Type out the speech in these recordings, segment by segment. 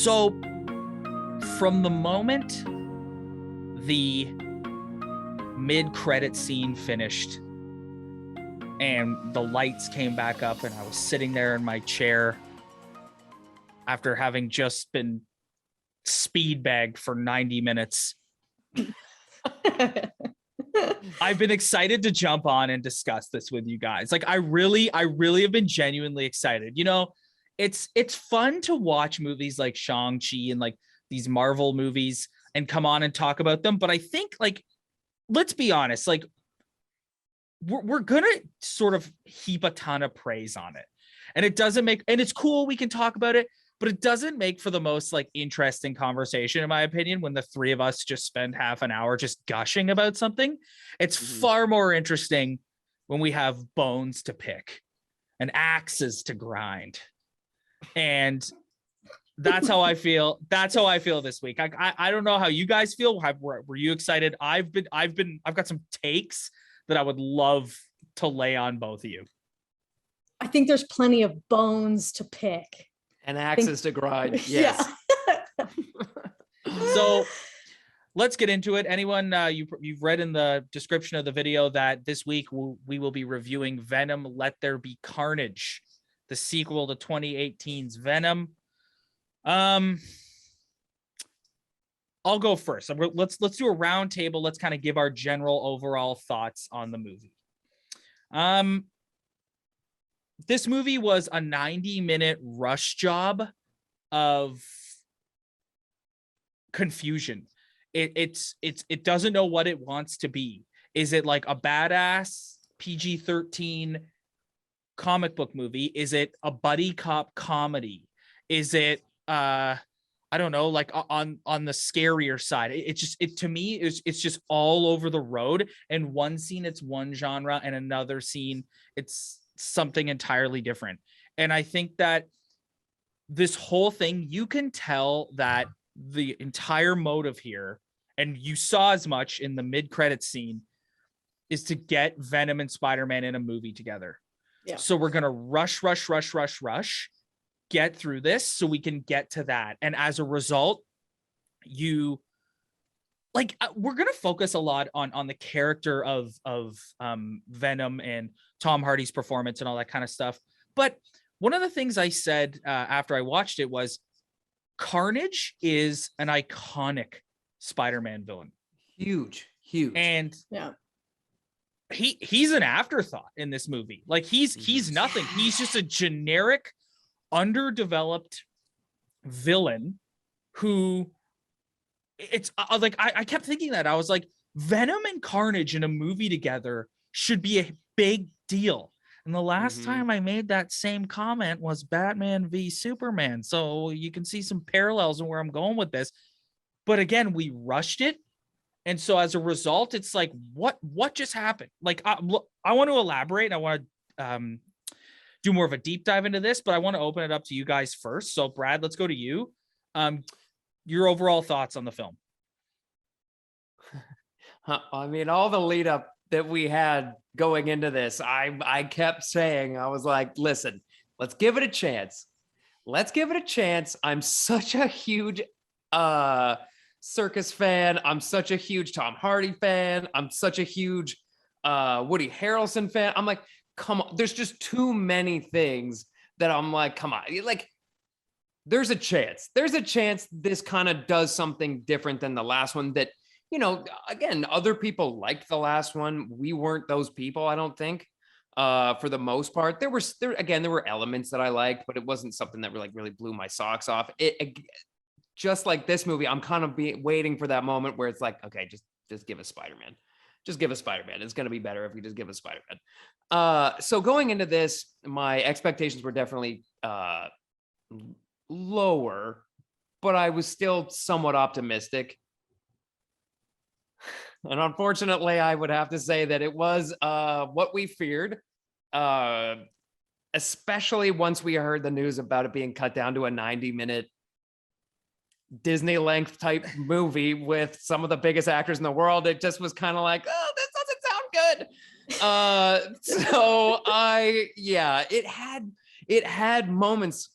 So from the moment the mid-credit scene finished and the lights came back up and I was sitting there in my chair after having just been speed bagged for 90 minutes, I've been excited to jump on and discuss this with you guys. Like I really have been genuinely excited. You know, it's fun to watch movies like Shang-Chi and like these Marvel movies and come on and talk about them. But I think, like, let's be honest, like we're gonna sort of heap a ton of praise on it. And it doesn't make, and it's cool, we can talk about it, but it doesn't make for the most like interesting conversation, in my opinion, when the three of us just spend half an hour just gushing about something. It's far more interesting when we have bones to pick and axes to grind. And that's how I feel. That's how I feel this week. I don't know how you guys feel. Were you excited? I've got some takes that I would love to lay on both of you. I think there's plenty of bones to pick. And axes to grind. Yes. Yeah. So let's get into it. Anyone, you've read in the description of the video that this week we will be reviewing Venom, Let There Be Carnage, the sequel to 2018's Venom. I'll go first. Let's do a round table. Let's kind of give our general overall thoughts on the movie. This movie was a 90-minute rush job of confusion. It doesn't know what it wants to be. Is it like a badass PG-13 comic book movie? Is it a buddy cop comedy? Is it I don't know, like on the scarier side? To me it's just all over the road. And one scene it's one genre, and another scene it's something entirely different. And I think that this whole thing, you can tell that the entire motive here, and you saw as much in the mid-credit scene, is to get Venom and Spider-Man in a movie together. Yeah. So we're gonna rush, get through this so we can get to that. And as a result, we're gonna focus a lot on the character of Venom and Tom Hardy's performance and all that kind of stuff. But one of the things I said after I watched it was Carnage is an iconic Spider-Man villain. Huge. And yeah, he's an afterthought in this movie. Like he's nothing. He's just a generic, underdeveloped villain who it's like I kept thinking that. I was like, Venom and Carnage in a movie together should be a big deal. And the last time I made that same comment was Batman v Superman. So you can see some parallels in where I'm going with this. But again, we rushed it. And so as a result, it's like, what just happened? Like, I want to elaborate. I want to do more of a deep dive into this, but I want to open it up to you guys first. So Brad, let's go to you. Your overall thoughts on the film. I mean, all the lead up that we had going into this, I kept saying, I was like, listen, let's give it a chance. I'm such a huge Circus fan. I'm such a huge Tom Hardy fan. I'm such a huge Woody Harrelson fan. I'm like, come on, there's just too many things that I'm like, come on, like there's a chance this kind of does something different than the last one that, you know, again, other people liked the last one. We weren't those people, I don't think, for the most part. There were elements that I liked, but it wasn't something that really blew my socks off. It just like this movie, I'm kind of waiting for that moment where it's like, okay, just give us Spider-Man. Just give us Spider-Man. It's going to be better if we just give us Spider-Man. So going into this, my expectations were definitely lower, but I was still somewhat optimistic. And unfortunately, I would have to say that it was what we feared, especially once we heard the news about it being cut down to a 90-minute Disney length type movie with some of the biggest actors in the world. It just was kind of like, oh, this doesn't sound good. So it had moments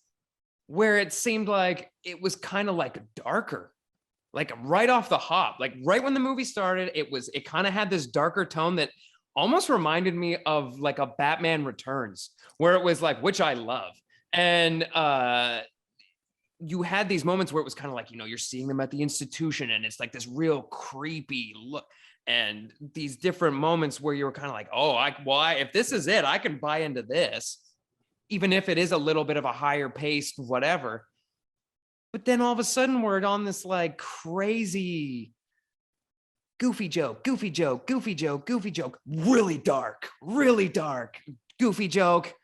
where it seemed like it was kind of like darker, like right off the hop, like right when the movie started, it kind of had this darker tone that almost reminded me of like a Batman Returns, where it was like, which I love. And you had these moments where it was kind of like, you're seeing them at the institution and it's like this real creepy look. And these different moments where you were kind of like, oh, if this is it, I can buy into this, even if it is a little bit of a higher paced, whatever. But then all of a sudden we're on this like crazy goofy joke, really dark, goofy joke.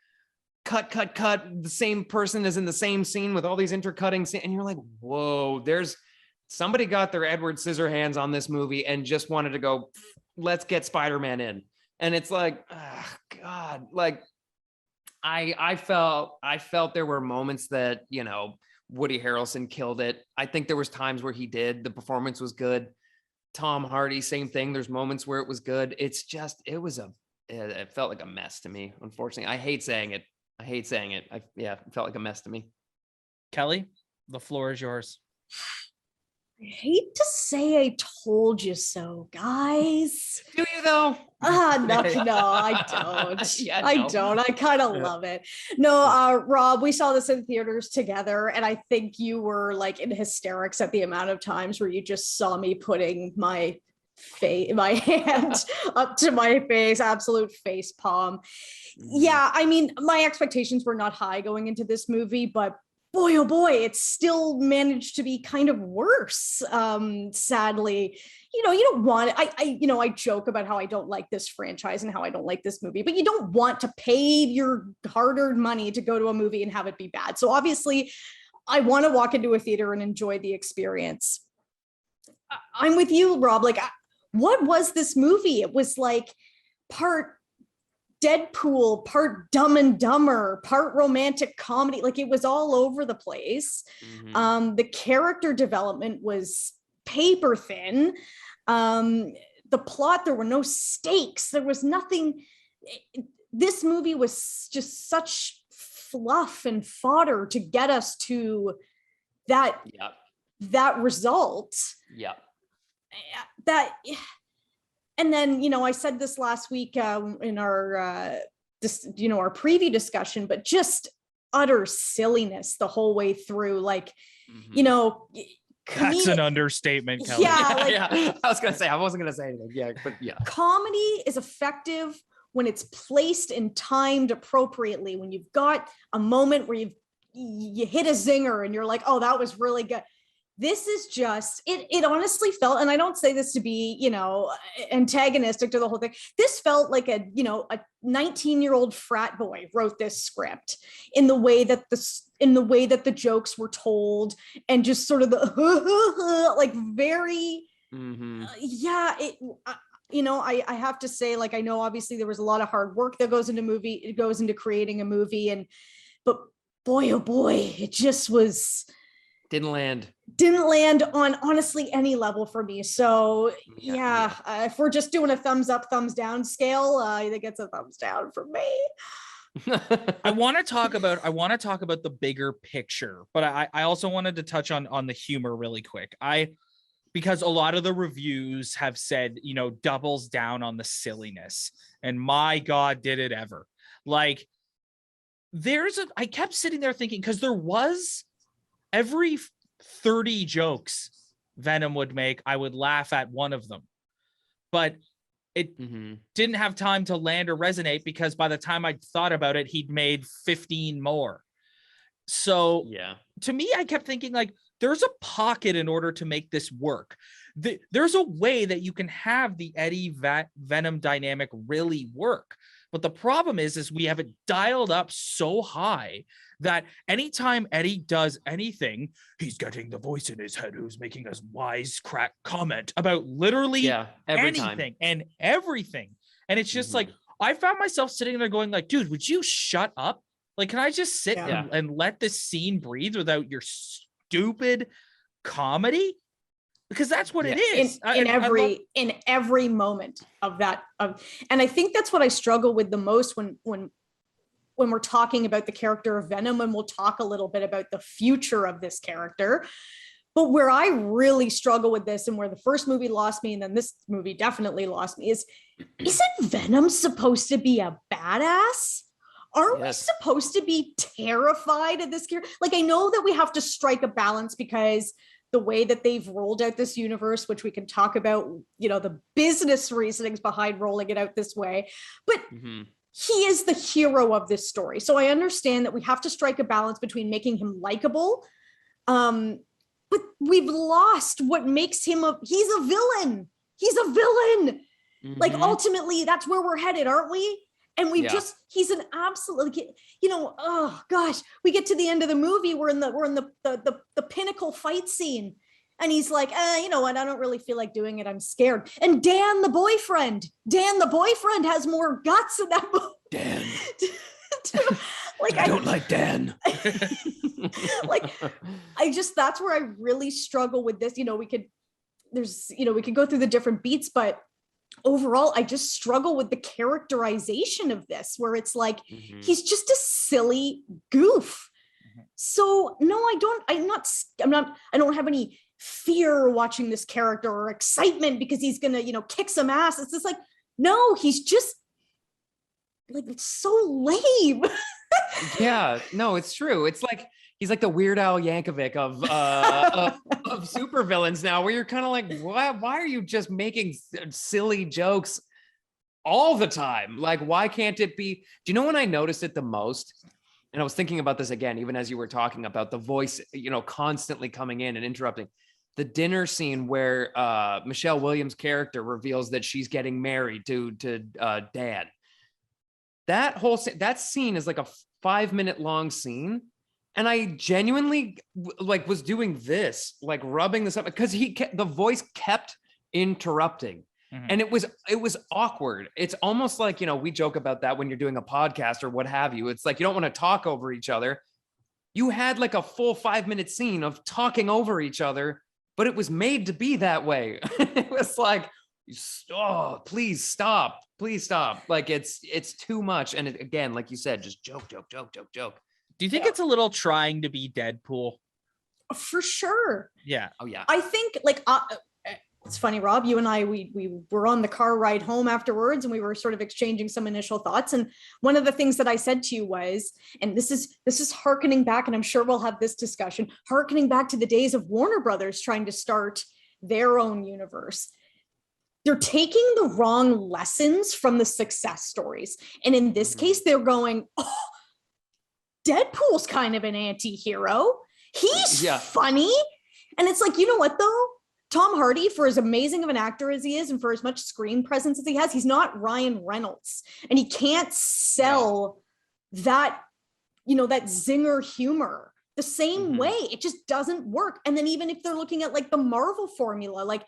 Cut. The same person is in the same scene with all these intercutting scenes. And you're like, whoa, somebody got their Edward Scissorhands on this movie and just wanted to go, let's get Spider-Man in. And it's like, oh, God, like I felt there were moments that, Woody Harrelson killed it. I think there was times where he did. The performance was good. Tom Hardy, same thing. There's moments where it was good. It's just, it felt like a mess to me, unfortunately. I hate saying it. It felt like a mess to me. Kelly, the floor is yours. I hate to say I told you so, guys. Do you though? No, I don't. Yeah, I don't. I kind of love it. No, Rob, we saw this in theaters together, and I think you were like in hysterics at the amount of times where you just saw me putting my hand up to my face, absolute face palm. Yeah, I mean, my expectations were not high going into this movie, but boy, oh boy, it still managed to be kind of worse. Sadly, you don't want, I joke about how I don't like this franchise and how I don't like this movie, but you don't want to pay your hard-earned money to go to a movie and have it be bad. So obviously I want to walk into a theater and enjoy the experience. I'm with you, Rob. Like, what was this movie? It was like part Deadpool, part Dumb and Dumber, part romantic comedy. Like, it was all over the place. Mm-hmm. The character development was paper thin. The plot, there were no stakes. There was nothing. This movie was just such fluff and fodder to get us to that result. Yeah. And then, I said this last week in our, our preview discussion, but just utter silliness the whole way through. Like, That's an understatement, Kelly. Yeah, I was gonna say, I wasn't gonna say anything. Yeah, but yeah. Comedy is effective when it's placed and timed appropriately. When you've got a moment where you hit a zinger and you're like, oh, that was really good. This is just, it honestly felt, and I don't say this to be, antagonistic to the whole thing. This felt like a 19-year-old frat boy wrote this script in the way that the jokes were told, and just sort of the like very, I have to say, like, I know obviously there was a lot of hard work that goes into creating a movie, but boy, oh boy, it just didn't land on honestly any level for me. So if we're just doing a thumbs up, thumbs down scale, I think it's a thumbs down for me. I want to talk about the bigger picture, but I also wanted to touch on the humor really quick. Because a lot of the reviews have said, doubles down on the silliness, and my God, did it ever. Like, I kept sitting there thinking, because there was every 30 jokes Venom would make, I would laugh at one of them, but it didn't have time to land or resonate, because by the time I thought about it, he'd made 15 more. So to me, I kept thinking, like, there's a pocket in order to make this work. There's a way that you can have the Eddie Venom dynamic really work. But the problem is we have it dialed up so high that anytime Eddie does anything, he's getting the voice in his head who's making a wisecrack comment about literally anything and everything. And it's just like, I found myself sitting there going like, dude, would you shut up? Like, can I just sit and let this scene breathe without your stupid comedy? Because that's what it is in every moment of that. And I think that's what I struggle with the most when when we're talking about the character of Venom, and we'll talk a little bit about the future of this character. But where I really struggle with this, and where the first movie lost me, and then this movie definitely lost me, is, isn't Venom supposed to be a badass? Aren't we supposed to be terrified of this character? Like, I know that we have to strike a balance, because the way that they've rolled out this universe, which we can talk about, the business reasonings behind rolling it out this way, but he is the hero of this story. So I understand that we have to strike a balance between making him likable, but we've lost what makes him he's a villain. He's a villain. Like, ultimately, that's where we're headed, aren't we? And he's an absolute, oh gosh, we get to the end of the movie. We're in the pinnacle fight scene. And he's like, you know what? I don't really feel like doing it. I'm scared. And Dan, the boyfriend has more guts in that movie. Dan. Like, I don't like Dan. Like, that's where I really struggle with this. We could go through the different beats, but overall, I just struggle with the characterization of this, where it's like, he's just a silly goof. So no, I don't have any fear watching this character, or excitement because he's gonna, kick some ass. It's just like, no, he's just like, it's so lame. Yeah, no, it's true. It's like, he's like the Weird Al Yankovic of supervillains now, where you're kind of like, why are you just making silly jokes all the time? Like, why can't it be? Do you know when I noticed it the most? And I was thinking about this again, even as you were talking about the voice, constantly coming in and interrupting. The dinner scene where Michelle Williams' character reveals that she's getting married to Dan. That scene is like a 5-minute long scene. And I genuinely was doing this, like rubbing this up, because the voice kept interrupting. And it was awkward. It's almost like, we joke about that when you're doing a podcast or what have you. It's like, you don't want to talk over each other. You had like a full 5-minute scene of talking over each other, but it was made to be that way. It was like, oh, please stop. Like, it's too much. And again, like you said, just joke. Do you think it's a little trying to be Deadpool? For sure. Yeah. Oh yeah. I think, like, it's funny, Rob, you and I, we were on the car ride home afterwards, and we were sort of exchanging some initial thoughts. And one of the things that I said to you was, and this is hearkening back, and I'm sure we'll have this discussion, hearkening back to the days of Warner Brothers trying to start their own universe. They're taking the wrong lessons from the success stories. And in this case, they're going, oh, Deadpool's kind of an anti-hero. He's funny. And it's like, you know what though? Tom Hardy, for as amazing of an actor as he is, and for as much screen presence as he has, he's not Ryan Reynolds. And he can't sell that, that zinger humor the same way. It just doesn't work. And then even if they're looking at like the Marvel formula, like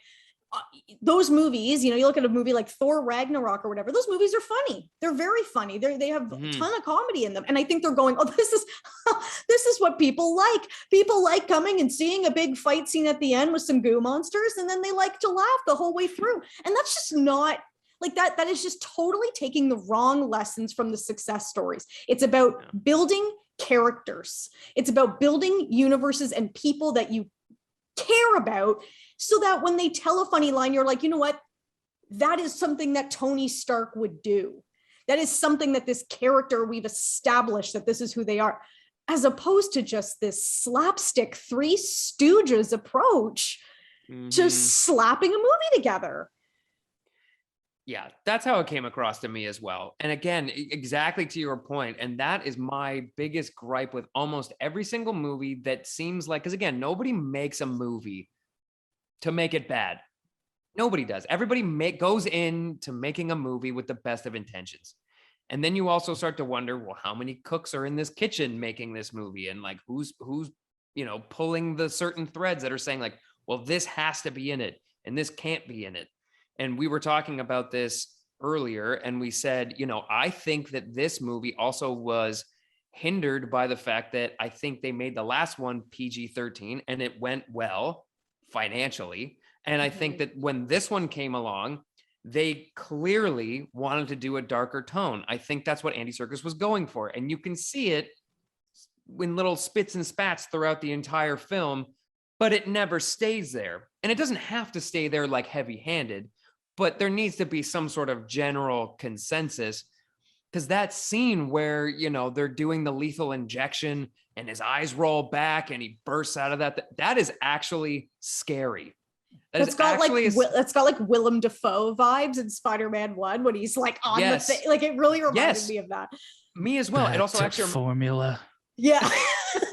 those movies, you look at a movie like Thor Ragnarok or whatever, those movies are funny. They're very funny. They have a ton of comedy in them. And I think they're going, oh, this is what people like. People like coming and seeing a big fight scene at the end with some goo monsters, and then they like to laugh the whole way through. And that's just not like that. That is just totally taking the wrong lessons from the success stories. It's about building characters. It's about building universes and people that you care about, so that when they tell a funny line, you're like, you know what? That is something that Tony Stark would do. That is something that this character, we've established that this is who they are, as opposed to just this slapstick Three Stooges approach to slapping a movie together. Yeah, that's how it came across to me as well. And again, exactly to your point, and that is my biggest gripe with almost every single movie that seems like, because again, nobody makes a movie to make it bad. Nobody does. Everybody goes into making a movie with the best of intentions. And then you also start to wonder, well, how many cooks are in this kitchen making this movie? And like, who's pulling the certain threads that are saying like, well, this has to be in it and this can't be in it. And we were talking about this earlier, and we said, I think that this movie also was hindered by the fact that I think they made the last one PG-13 and it went well financially. And I think that when this one came along, they clearly wanted to do a darker tone. I think that's what Andy Serkis was going for. And you can see it in little spits and spats throughout the entire film, but it never stays there. And it doesn't have to stay there like heavy-handed, but there needs to be some sort of general consensus. Because that scene where, you know, they're doing the lethal injection and his eyes roll back and he bursts out of that is actually scary. It's got like Willem Dafoe vibes in Spider-Man 1 when he's like on the thing. Like it really reminded me of that. Me as well. It also actually formula. Yeah,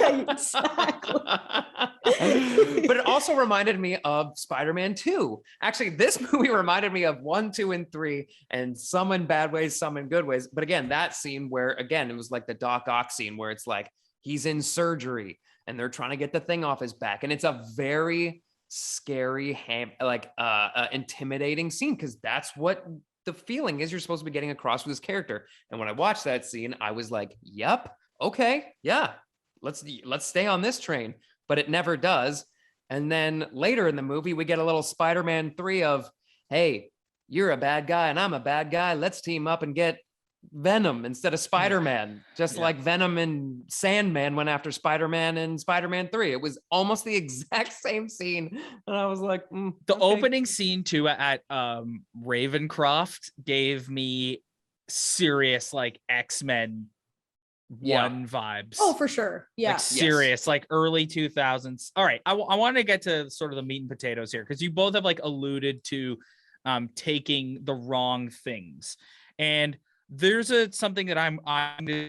exactly. But it also reminded me of Spider-Man 2. Actually, this movie reminded me of 1, 2, and 3, and some in bad ways, some in good ways. But again, that scene where, again, it was like the Doc Ock scene where it's like he's in surgery and they're trying to get the thing off his back. And it's a very scary, intimidating scene because that's what the feeling is you're supposed to be getting across with this character. And when I watched that scene, I was like, yep, okay, yeah, let's stay on this train. But it never does. And then later in the movie, we get a little Spider-Man 3 of, hey, you're a bad guy and I'm a bad guy. Let's team up and get Venom instead of Spider-Man, just like Venom and Sandman went after Spider-Man in Spider-Man 3. It was almost the exact same scene. And I was like, the opening scene too at Ravencroft gave me serious like X-Men 1 vibes. Oh, for sure. Yeah. Like serious, like early 2000s. All right. I want to get to sort of the meat and potatoes here because you both have like alluded to taking the wrong things. And there's something that I'm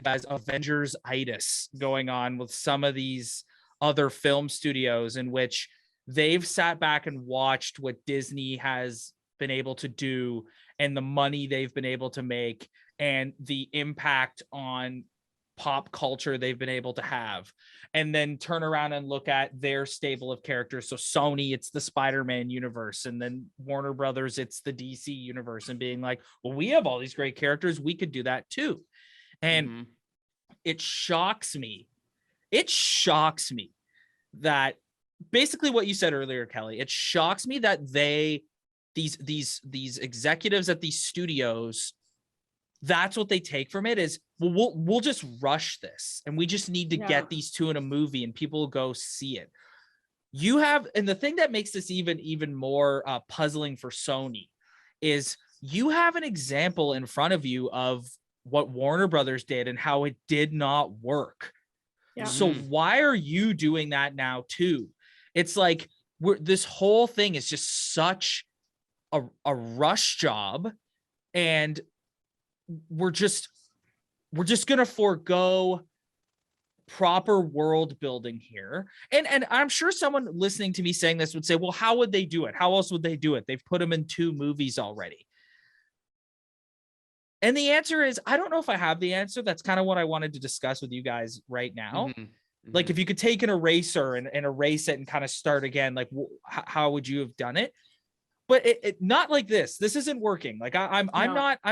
as Avengers-itis going on with some of these other film studios in which they've sat back and watched what Disney has been able to do and the money they've been able to make and the impact on pop culture they've been able to have, and then turn around and look at their stable of characters. So Sony, it's the Spider-Man universe, and then Warner Brothers, it's the DC universe, and being like, well, we have all these great characters, we could do that too. And it shocks me that basically what you said earlier, Kelly, it shocks me that these executives at these studios, that's what they take from it is, well, we'll just rush this and we just need to get these two in a movie and people will go see it. You have, and the thing that makes this even more puzzling for Sony is you have an example in front of you of what Warner Brothers did and how it did not work. Yeah. So why are you doing that now too? It's like this whole thing is just such a rush job, and we're just gonna forego proper world building here. And I'm sure someone listening to me saying this would say, well, how would they do it? How else would they do it? They've put them in 2 movies already. And the answer is, I don't know if I have the answer. That's kind of what I wanted to discuss with you guys right now. Like if you could take an eraser and erase it and kind of start again, like how would you have done it? But it not like this. This isn't working. Like I'm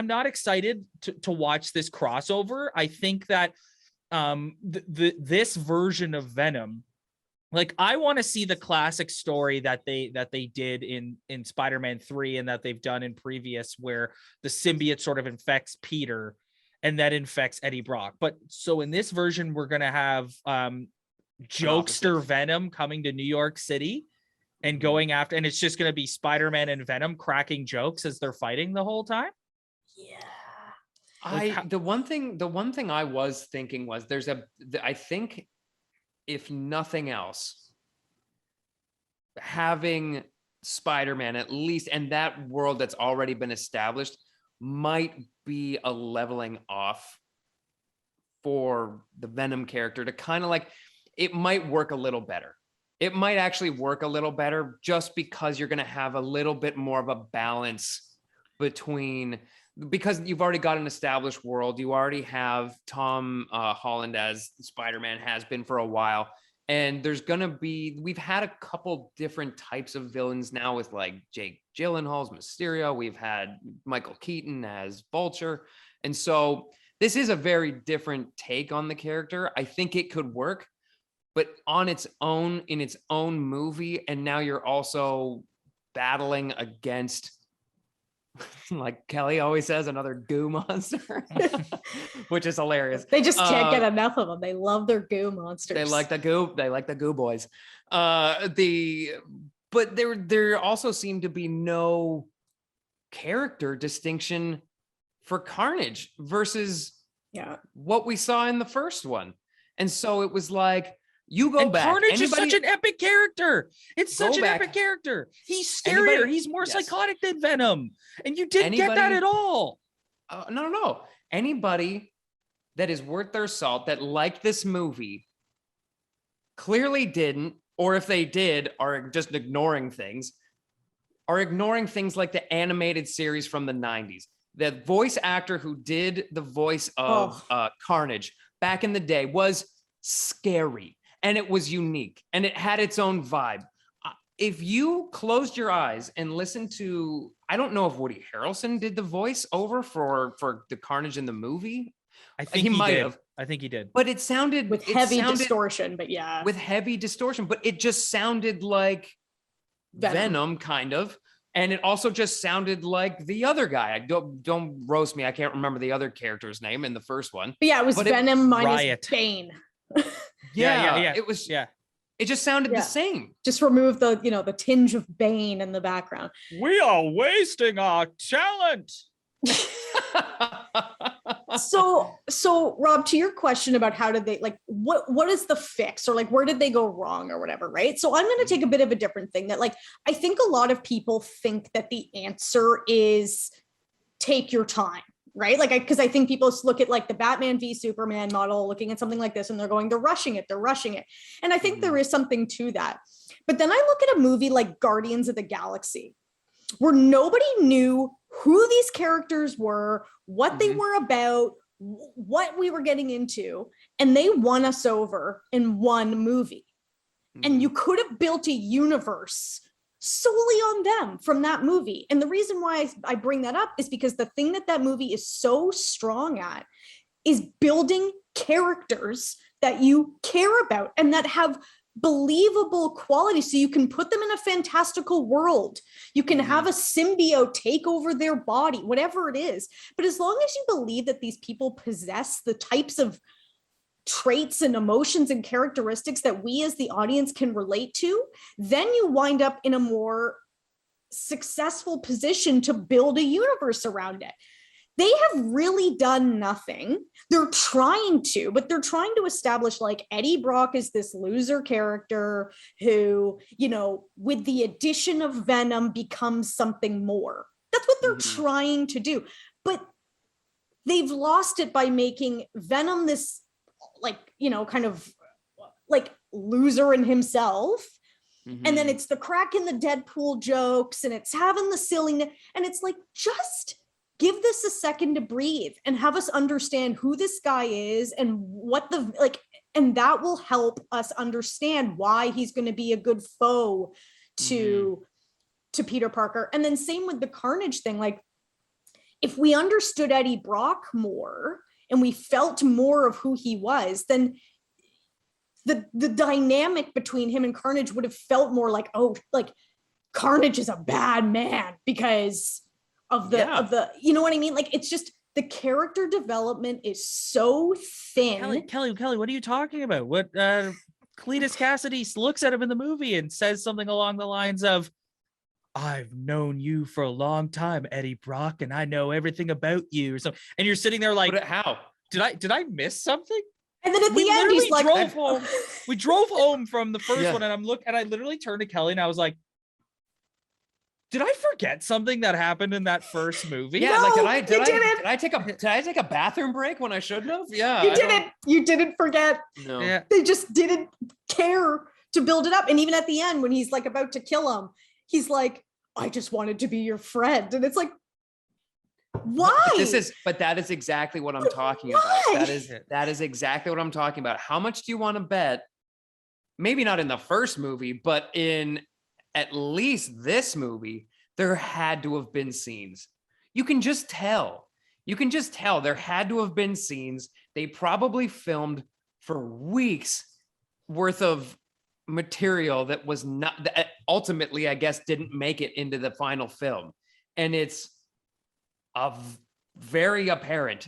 not excited to watch this crossover. I think that this version of Venom, like I want to see the classic story that they did in Spider-Man 3 and that they've done in previous, where the symbiote sort of infects Peter and that infects Eddie Brock. But so in this version, we're gonna have jokester Venom coming to New York City and going after, and it's just going to be Spider-Man and Venom cracking jokes as they're fighting the whole time. Yeah. The one thing I was thinking was I think if nothing else, having Spider-Man at least, and that world that's already been established might be a leveling off for the Venom character to kind of like, it might work a little better. It might actually work a little better just because you're going to have a little bit more of a balance between, because you've already got an established world. You already have Tom Holland as Spider-Man has been for a while. And there's going to be, we've had a couple different types of villains now with like Jake Gyllenhaal's Mysterio. We've had Michael Keaton as Vulture. And so this is a very different take on the character. I think it could work. But on its own, in its own movie, and now you're also battling against like Kelly always says, another goo monster, which is hilarious. They just can't get enough of them. They love their goo monsters. They like the goo. They like the goo boys. But there also seemed to be no character distinction for Carnage versus what we saw in the first one. And so it was like, you go back. Carnage is such an epic character. It's such an epic character. He's scarier. He's more psychotic than Venom. And you didn't get that at all. No. Anybody that is worth their salt that liked this movie clearly didn't, or if they did, are just ignoring things like the animated series from the 90s. The voice actor who did the voice of Carnage back in the day was scary. And it was unique and it had its own vibe. If you closed your eyes and listened to, I don't know if Woody Harrelson did the voice over for the Carnage in the movie. I think he might have. I think he did. But it sounded with heavy distortion, but yeah. With heavy distortion, but it just sounded like Venom kind of. And it also just sounded like the other guy. Don't roast me. I can't remember the other character's name in the first one. But yeah, it was Venom minus Riot. Bane. Yeah. It was. Yeah. It just sounded the same. Just remove the tinge of Bane in the background. We are wasting our talent. So Rob, to your question about how did they what is the fix, or like where did they go wrong or whatever, right? So I'm going to take a bit of a different thing that I think a lot of people think that the answer is take your time. Right? Because I think people look at the Batman v Superman model, looking at something like this, and they're rushing it. And I think there is something to that. But then I look at a movie like Guardians of the Galaxy, where nobody knew who these characters were, what they were about, what we were getting into, and they won us over in one movie. And you could have built a universe solely on them from that movie. And the reason why I bring that up is because the thing that movie is so strong at is building characters that you care about and that have believable quality, so you can put them in a fantastical world. You can have a symbiote take over their body, whatever it is. But as long as you believe that these people possess the types of traits and emotions and characteristics that we as the audience can relate to, then you wind up in a more successful position to build a universe around it. They have really done nothing. They're trying to, but they're trying to establish Eddie Brock is this loser character who, with the addition of Venom becomes something more. That's what they're trying to do. But they've lost it by making Venom this kind of loser in himself. And then it's the crack in the Deadpool jokes, and it's having the silliness, and it's just give this a second to breathe and have us understand who this guy is and what and that will help us understand why he's going to be a good foe to Peter Parker. And then same with the Carnage thing. If we understood Eddie Brock more and we felt more of who he was, then the dynamic between him and Carnage would have felt more Carnage is a bad man because of the you know what I mean? It's just the character development is so thin. Kelly, what are you talking about? What Cletus Cassidy looks at him in the movie and says something along the lines of, I've known you for a long time, Eddie Brock, and I know everything about you, or something. And you're sitting there how? Did I miss something? And then at the end, he's drove home. We drove home from the first one, and I literally turned to Kelly and I was like, did I forget something that happened in that first movie? Yeah, no, did I take a bathroom break when I shouldn't have? Yeah. You didn't forget. No. Yeah. They just didn't care to build it up. And even at the end, when he's about to kill him, he's like, I just wanted to be your friend. And it's why? But that is exactly what I'm talking about. That is exactly what I'm talking about. How much do you want to bet? Maybe not in the first movie, but in at least this movie, there had to have been scenes. You can just tell there had to have been scenes. They probably filmed for weeks worth of material that ultimately, I guess, didn't make it into the final film. And it's very apparent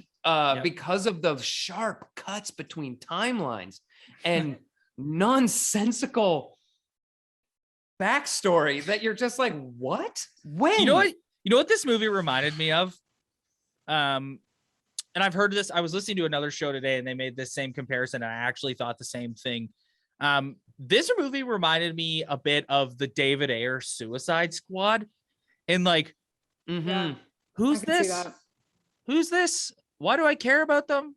because of the sharp cuts between timelines and nonsensical backstory that you're just like, what? When? You know what this movie reminded me of? And I've heard this. I was listening to another show today and they made this same comparison. And I actually thought the same thing. This movie reminded me a bit of the David Ayer Suicide Squad. And like, who's this? Who's this? Why do I care about them?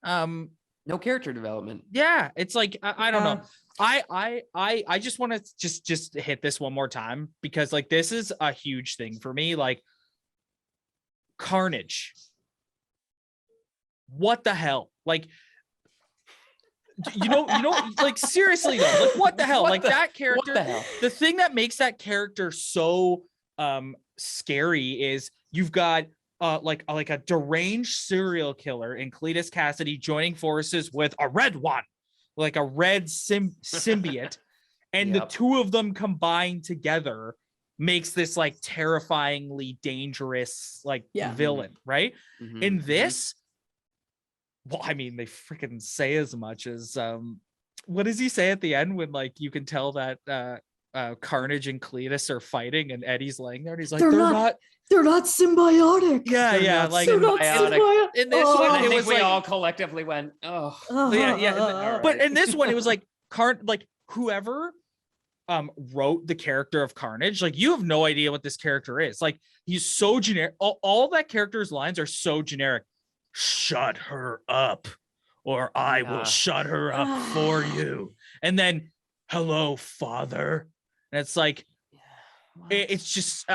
No character development. Yeah, it's like I don't know. I just want to just hit this one more time because like this is a huge thing for me. Like Carnage. What the hell? Like you know, like seriously though, like what the hell? That character, what the hell? The thing that makes that character so scary is you've got like a deranged serial killer in Cletus Cassidy joining forces with a red one, like a red symbiote, and the two of them combined together makes this like terrifyingly dangerous like villain, right? In this, well, I mean, they freaking say as much as what does he say at the end when like you can tell that Carnage and Cletus are fighting and Eddie's laying there and he's like, they're not symbiotic. Yeah, like they're not symbiotic. In this one, it was we like all collectively went, oh, yeah. But in this one, it was like whoever wrote the character of Carnage, like you have no idea what this character is. Like he's so generic. All that character's lines are so generic. Shut her up, or I will shut her up for you. And then, hello, father. And it's like, it's just,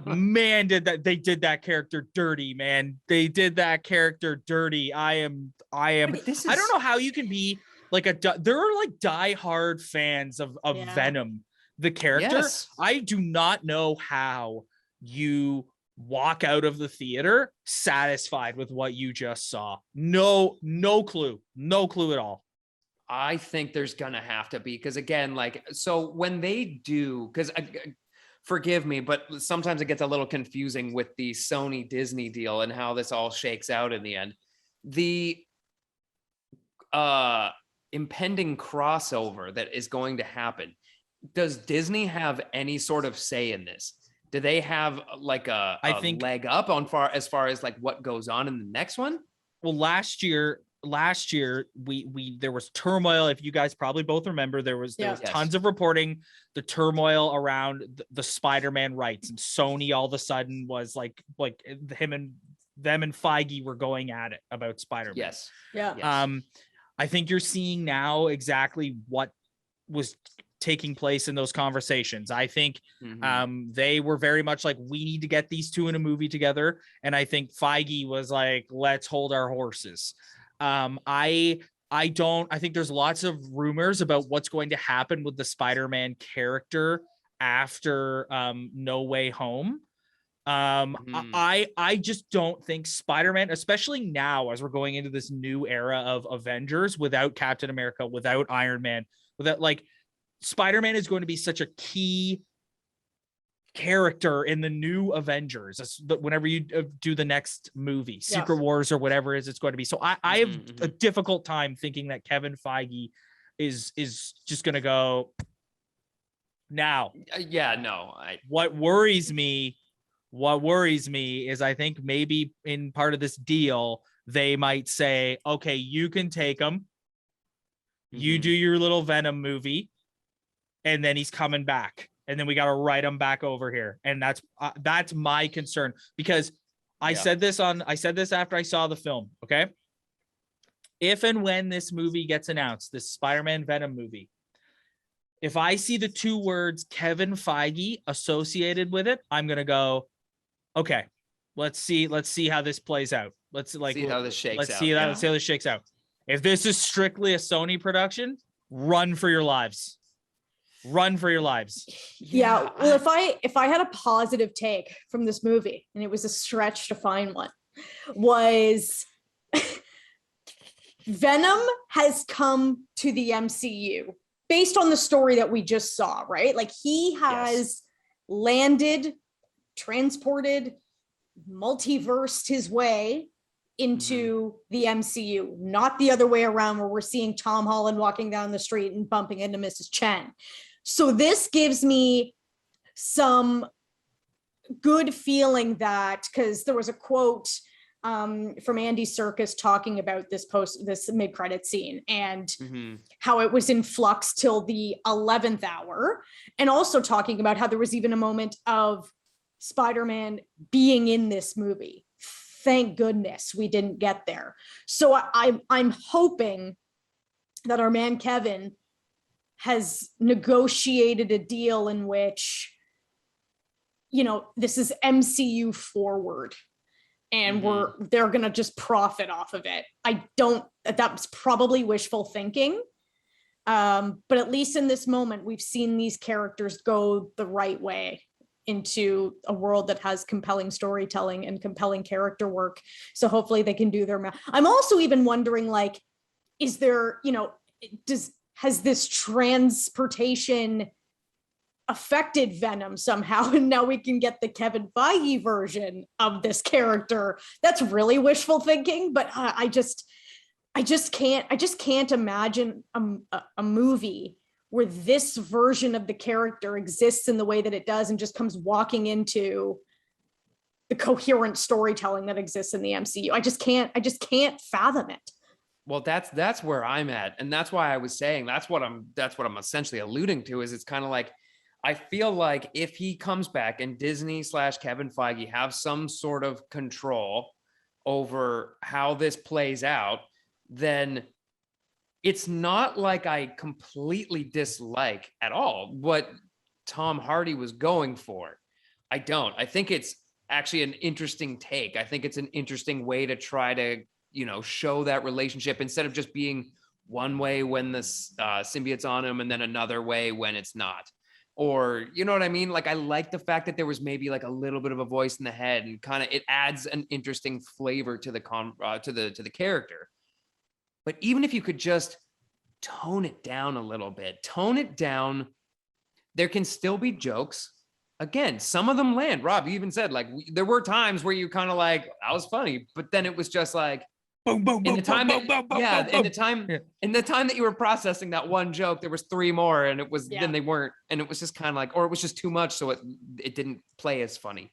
man, they did that character dirty, man. They did that character dirty. I don't know how you can be like there are like diehard fans of Venom, the character. Yes. I do not know how you walk out of the theater satisfied with what you just saw. No clue at all. I think there's gonna have to be, because again, like, so when they do, because forgive me, but sometimes it gets a little confusing with the Sony Disney deal and how this all shakes out in the end. The impending crossover that is going to happen, does Disney have any sort of say in this? Do they have like a leg up on as far as like what goes on in the next one? Well, last year we there was turmoil. If you guys probably both remember, there was tons of reporting, the turmoil around the Spider-Man rights, and Sony all of a sudden was like them and Feige were going at it about Spider-Man. Yes. Yeah. I think you're seeing now exactly what was taking place in those conversations. I think they were very much like, we need to get these two in a movie together. And I think Feige was like, let's hold our horses. I think there's lots of rumors about what's going to happen with the Spider-Man character after No Way Home. I just don't think Spider-Man, especially now as we're going into this new era of Avengers without Captain America, without Iron Man, without like Spider-Man is going to be such a key character in the new Avengers. Whenever you do the next movie, Secret Wars or whatever it is it's going to be. So I have a difficult time thinking that Kevin Feige is just going to go now. What worries me is I think maybe in part of this deal, they might say, okay, you can take him. You do your little Venom movie. And then he's coming back, and then we got to write him back over here. And that's my concern, because I said this after I saw the film. Okay. If and when this movie gets announced, this Spider-Man Venom movie, if I see the two words Kevin Feige associated with it, I'm going to go, okay, let's see how this plays out. Let's see how this shakes out. If this is strictly a Sony production, run for your lives. Yeah. Well, if I had a positive take from this movie, and it was a stretch to find one, was Venom has come to the MCU based on the story that we just saw, right? Like he has landed, transported, multiversed his way into the MCU, not the other way around where we're seeing Tom Holland walking down the street and bumping into Mrs. Chen. So this gives me some good feeling that, because there was a quote from Andy Serkis talking about this mid-credit scene and how it was in flux till the 11th hour, and also talking about how there was even a moment of Spider-Man being in this movie. Thank goodness we didn't get there. So I'm hoping that our man Kevin has negotiated a deal in which, you know, this is MCU forward and they're gonna just profit off of it. That's probably wishful thinking. But at least in this moment, we've seen these characters go the right way into a world that has compelling storytelling and compelling character work. So hopefully they can do their I'm also even wondering, like, is there, you know, has this transportation affected Venom somehow? And now we can get the Kevin Feige version of this character. That's really wishful thinking, but I just can't imagine a movie where this version of the character exists in the way that it does and just comes walking into the coherent storytelling that exists in the MCU. I just can't fathom it. Well, that's where I'm at. And that's why I was saying, that's what I'm essentially alluding to, is it's kind of like, I feel like if he comes back and Disney / Kevin Feige have some sort of control over how this plays out, then it's not like I completely dislike at all what Tom Hardy was going for. I don't. I think it's actually an interesting take. I think it's an interesting way to try to, you know, show that relationship instead of just being one way when the symbiote's on him and then another way when it's not. Or, you know what I mean? Like, I like the fact that there was maybe like a little bit of a voice in the head, and kind of it adds an interesting flavor to the to the character. But even if you could just tone it down a little bit, there can still be jokes. Again, some of them land. Rob, you even said, like, there were times where you kind of like, that was funny, but then it was just like, boom, boom, boom, in the time boom, that, boom, yeah, boom, in boom. the time that you were processing that one joke, there was 3 more, and it was then they weren't, and it was just kind of like, or it was just too much, so it didn't play as funny.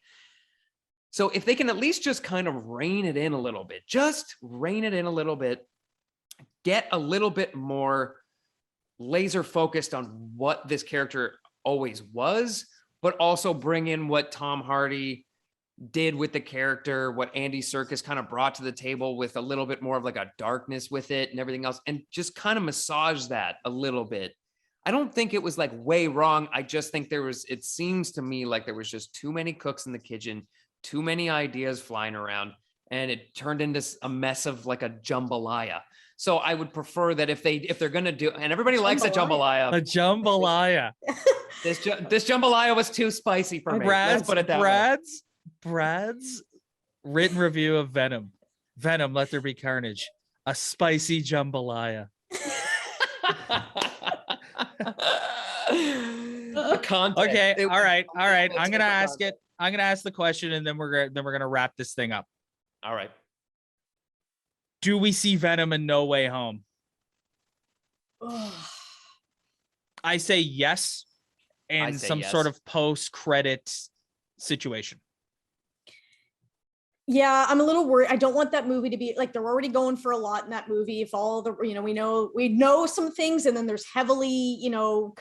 So if they can at least just kind of rein it in a little bit, get a little bit more laser focused on what this character always was, but also bring in what Tom Hardy did with the character, what Andy Serkis kind of brought to the table with a little bit more of like a darkness with it and everything else, and just kind of massage that a little bit. I don't think it was like way wrong. I just think it seems to me like there was just too many cooks in the kitchen, too many ideas flying around, and it turned into a mess of like a jambalaya. So I would prefer that if they're going to do, and everybody likes a jambalaya. A jambalaya. This jambalaya was too spicy for me. Let's put it that way. Brad's written review of Venom. Venom, Let There Be Carnage. A spicy jambalaya. Okay, all right. I'm gonna ask it. I'm gonna ask the question, and then we're gonna wrap this thing up. All right. Do we see Venom in No Way Home? I say yes, and some sort of post-credit situation. Yeah, I'm a little worried. I don't want that movie to be like, they're already going for a lot in that movie. If all the, you know, we know some things, and then there's heavily, you know,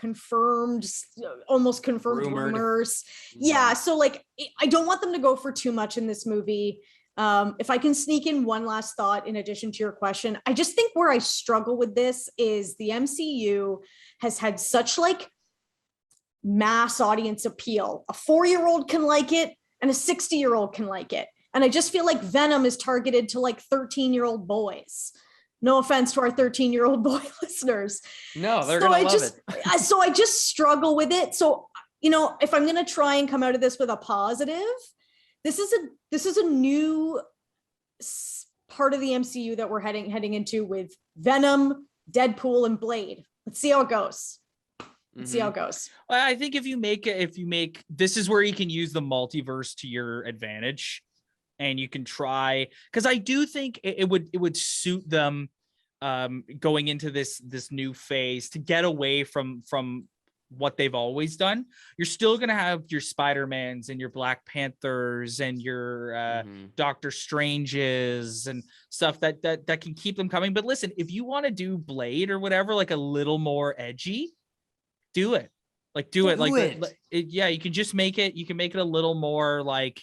almost confirmed rumors. Yeah. So like, I don't want them to go for too much in this movie. If I can sneak in one last thought in addition to your question, I just think where I struggle with this is the MCU has had such like mass audience appeal. A 4-year-old can like it and a 60-year-old can like it. And I just feel like Venom is targeted to like 13-year-old boys. No offense to our 13-year-old boy listeners. No, they're going to love it. So I just struggle with it. So, you know, if I'm going to try and come out of this with a positive, this is a new part of the MCU that we're heading into with Venom, Deadpool, and Blade. Let's see how it goes. See how it goes. I think if you make this is where you can use the multiverse to your advantage. and you can try, because I do think it would suit them going into this new phase to get away from what they've always done. You're still going to have your Spider-Mans and your Black Panthers and your Doctor Stranges and stuff that can keep them coming. But listen, if you want to do Blade or whatever, like a little more edgy, do it. Like do it. Yeah, you can just make it. You can make it a little more like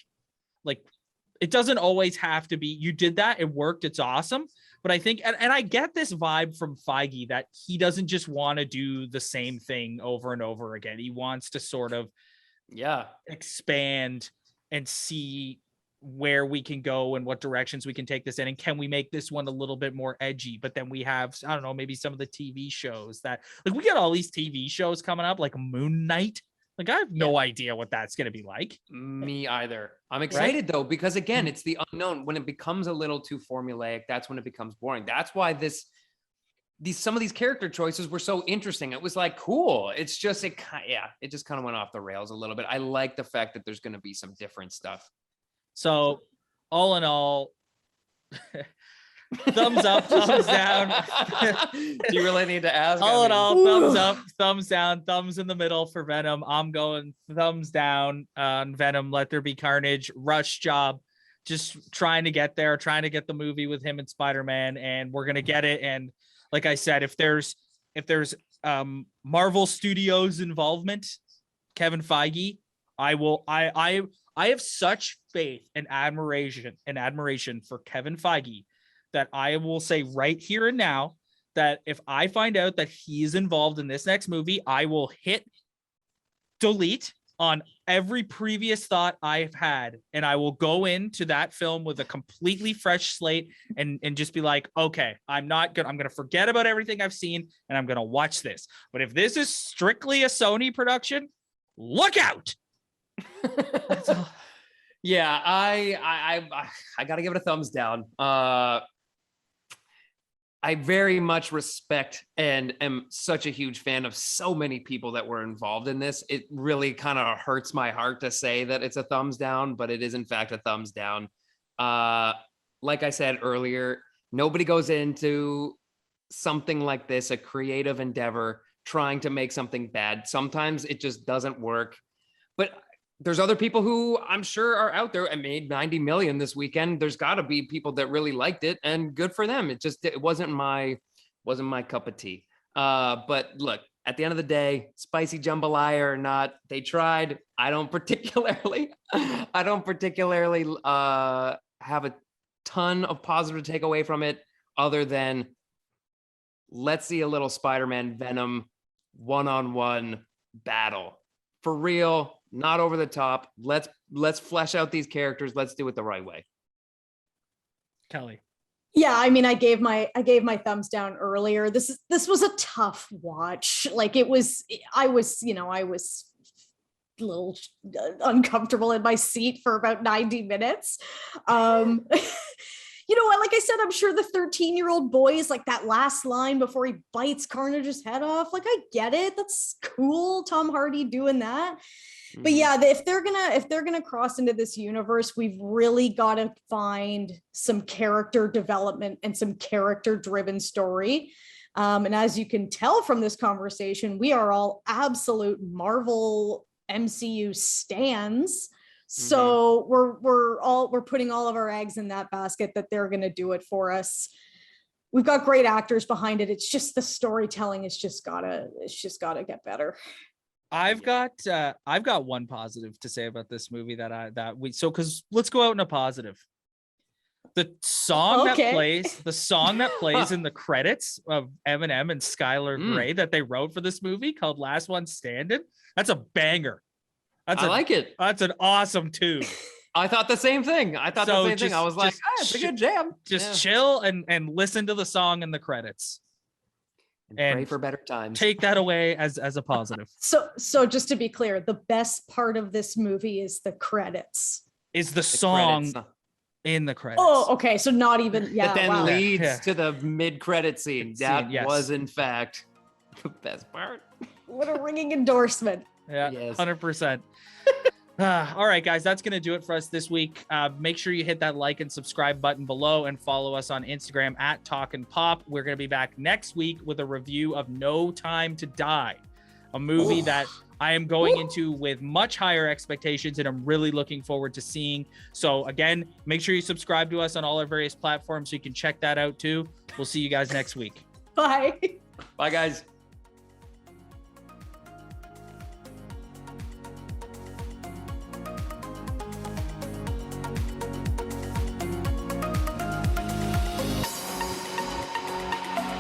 it doesn't always have to be. You did that. It worked. It's awesome. But I think, and I get this vibe from Feige that he doesn't just want to do the same thing over and over again. He wants to sort of, expand and see where we can go and what directions we can take this in. And can we make this one a little bit more edgy? But then we have, I don't know, maybe some of the TV shows that, like, we got all these TV shows coming up, like Moon Knight. Like, I have no idea what that's going to be like. Me either. I'm excited though, because again, it's the unknown. When it becomes a little too formulaic, that's when it becomes boring. That's why some of these character choices were so interesting. It was like, cool. It's just, it just kind of went off the rails a little bit. I like the fact that there's going to be some different stuff. So all in all, thumbs up, thumbs down. Do you really need to ask? All in all, thumbs up, thumbs down, thumbs in the middle for Venom. I'm going thumbs down on Venom. Let There Be Carnage. Rush job. Just trying to get there, trying to get the movie with him and Spider-Man, and we're gonna get it. And like I said, if there's Marvel Studios involvement, Kevin Feige, I have such faith and admiration for Kevin Feige that I will say right here and now that if I find out that he's involved in this next movie, I will hit delete on every previous thought I've had. And I will go into that film with a completely fresh slate and just be like, okay, I'm going to forget about everything I've seen and I'm going to watch this. But if this is strictly a Sony production, look out. That's all. Yeah, I got to give it a thumbs down. I very much respect and am such a huge fan of so many people that were involved in this. It really kind of hurts my heart to say that it's a thumbs down, but it is in fact a thumbs down. Like I said earlier, nobody goes into something like this, a creative endeavor, trying to make something bad. Sometimes it just doesn't work. But there's other people who I'm sure are out there and made 90 million this weekend. There's got to be people that really liked it, and good for them. It wasn't my cup of tea. But look, at the end of the day, spicy jambalaya or not, they tried. I don't particularly have a ton of positive to take away from it, other than let's see a little Spider-Man Venom one-on-one battle for real. Not over the top. Let's flesh out these characters. Let's do it the right way. Kelly. Yeah, I mean, I gave my thumbs down earlier. This was a tough watch. Like I was a little uncomfortable in my seat for about 90 minutes. You know what? Like I said, I'm sure the 13-year-old boy is like that last line before he bites Carnage's head off. Like, I get it. That's cool. Tom Hardy doing that. But yeah, if they're gonna cross into this universe, we've really got to find some character development and some character-driven story. And as you can tell from this conversation, we are all absolute Marvel MCU stans. So we're putting all of our eggs in that basket that they're gonna do it for us. We've got great actors behind it. It's just the storytelling is just gotta get better. I've got one positive to say about this movie because let's go out in a positive. The song that plays in the credits of Eminem and Skylar Grey that they wrote for this movie called Last One Standing, that's a banger. I like it. That's an awesome tune. I thought the same thing. I was like, it's a good jam. Just chill and listen to the song in the credits. And pray for better times. Take that away as a positive. So just to be clear, the best part of this movie is the credits. Is the song in the credits. Oh, okay. So not even That then leads to the mid-credit scene. That was in fact the best part. What a ringing endorsement. Yeah, yes. 100%. All right, guys, that's going to do it for us this week. Make sure you hit that like and subscribe button below and follow us on Instagram at Talk and Pop. We're going to be back next week with a review of No Time to Die, a movie that I am going into with much higher expectations and I'm really looking forward to seeing. So again, make sure you subscribe to us on all our various platforms so you can check that out too. We'll see you guys next week. Bye. Bye, guys.